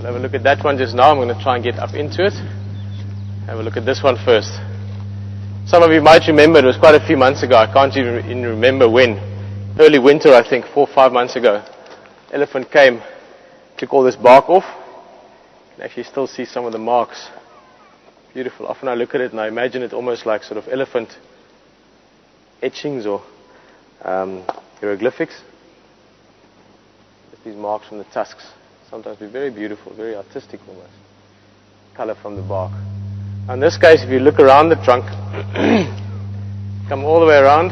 We'll have a look at that one just now. I'm going to try and get up into it. Have a look at this one first. Some of you might remember, it was quite a few months ago. I can't even remember when. Early winter, I think, 4 or 5 months ago. Elephant came, took all this bark off. You can actually still see some of the marks. Beautiful. Often I look at it and I imagine it almost like sort of elephant etchings or hieroglyphics. Just these marks from the tusks. Sometimes be very beautiful, very artistic almost. Color from the bark. Now in this case, if you look around the trunk, come all the way around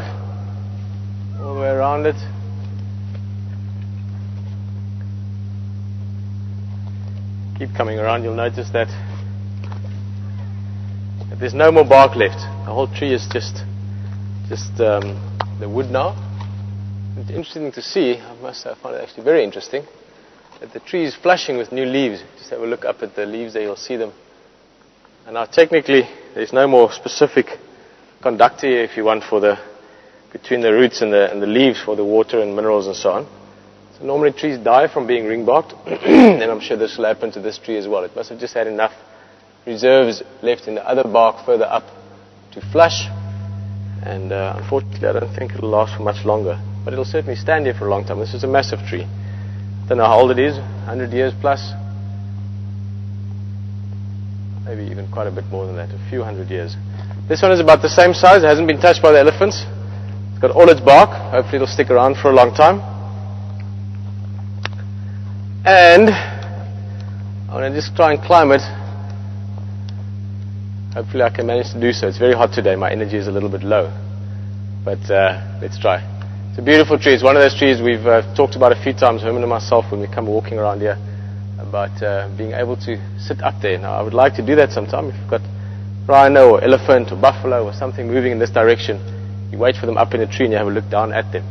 it. Keep coming around, you'll notice that there's no more bark left. The whole tree is just the wood now. It's interesting to see, I must say I find it actually very interesting, that the tree is flushing with new leaves. Just have a look up at the leaves there, you'll see them. And now technically, there's no more specific conductor here, if you want, between the roots and the leaves for the water and minerals and so on. So normally trees die from being ring-barked, and I'm sure this will happen to this tree as well. It must have just had enough reserves left in the other bark further up to flush, and unfortunately I don't think it'll last for much longer. But it'll certainly stand here for a long time. This is a massive tree. I don't know how old it is, 100 years plus. Maybe even quite a bit more than that, a few hundred years. This one is about the same size, it hasn't been touched by the elephants. It's got all its bark, hopefully it'll stick around for a long time. And I'm going to just try and climb it. Hopefully I can manage to do so. It's very hot today, my energy is a little bit low. But let's try. It's a beautiful tree, it's one of those trees we've talked about a few times, Herman and myself, when we come walking around here, about being able to sit up there. Now I would like to do that sometime. If you've got rhino or elephant or buffalo or something moving in this direction, you wait for them up in a tree and you have a look down at them.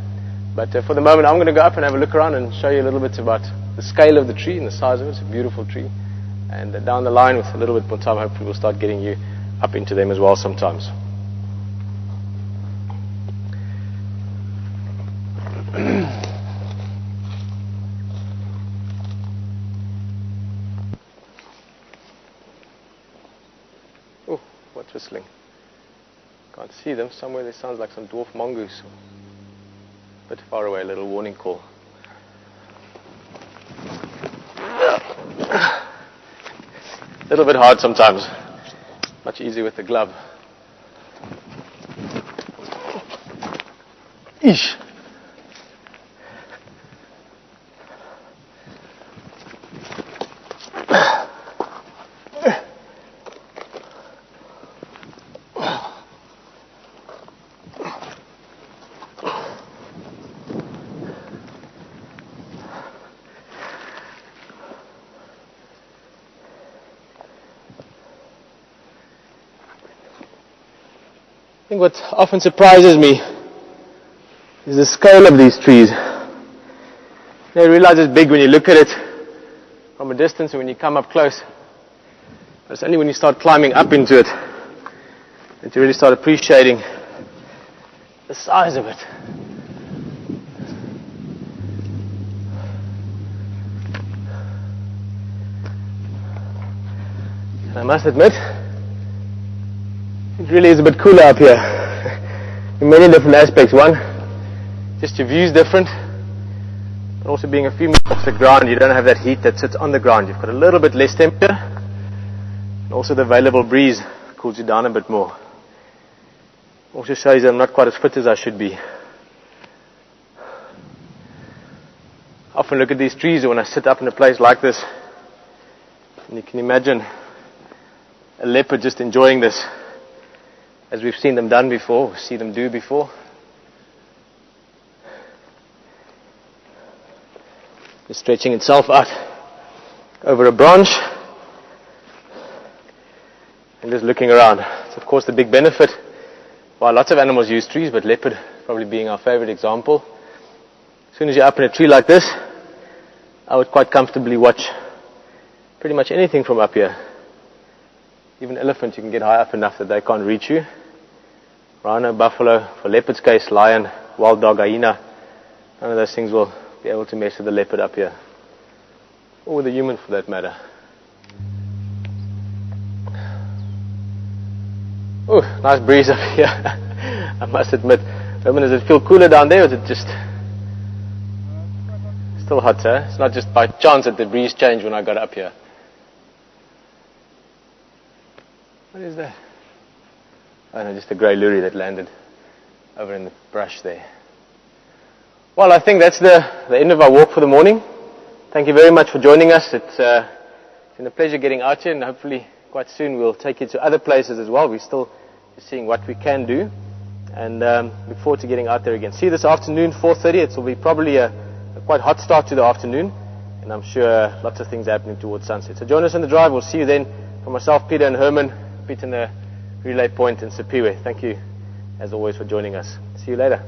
But for the moment I'm going to go up and have a look around and show you a little bit about the scale of the tree and the size of it. It's a beautiful tree. And down the line with a little bit more time, hopefully we'll start getting you up into them as well sometimes. Oh, what's whistling? Can't see them. Somewhere there sounds like some dwarf mongoose. A bit far away, a little warning call. A little bit hard sometimes. Much easier with the glove. Eesh. I think what often surprises me is the scale of these trees. You realize it's big when you look at it from a distance and when you come up close. But it's only when you start climbing up into it that you really start appreciating the size of it. And I must admit, it really is a bit cooler up here in many different aspects. One, just your view is different, but also being a few meters off the ground, you don't have that heat that sits on the ground. You've got a little bit less temperature, and also the available breeze cools you down a bit more. Also shows that I'm not quite as fit as I should be. I often look at these trees when I sit up in a place like this, and you can imagine a leopard just enjoying this, as we've seen them done before, see them do before. Just stretching itself out over a branch and just looking around. It's of course the big benefit. Well, lots of animals use trees, but leopard probably being our favorite example. As soon as you're up in a tree like this, I would quite comfortably watch pretty much anything from up here. Even elephants, you can get high up enough that they can't reach you. Rhino, buffalo, for leopard's case, lion, wild dog, hyena. None of those things will be able to mess with the leopard up here. or with a human for that matter. Oh, nice breeze up here. I must admit. Roman, does it feel cooler down there, or is it just still hot, sir? It's not just by chance that the breeze changed when I got up here. What is that? Oh no, just a grey lory that landed over in the brush there. Well, I think that's the end of our walk for the morning. Thank you very much for joining us. It's been a pleasure getting out here, and hopefully quite soon we'll take you to other places as well. We're still seeing what we can do, and look forward to getting out there again. See you this afternoon, 4:30. It will be probably a quite hot start to the afternoon, and I'm sure lots of things are happening towards sunset. So join us on the drive. We'll see you then. For myself, Peter and Herman, Peter in the relay point in Sipiwe. Thank you, as always, for joining us. See you later.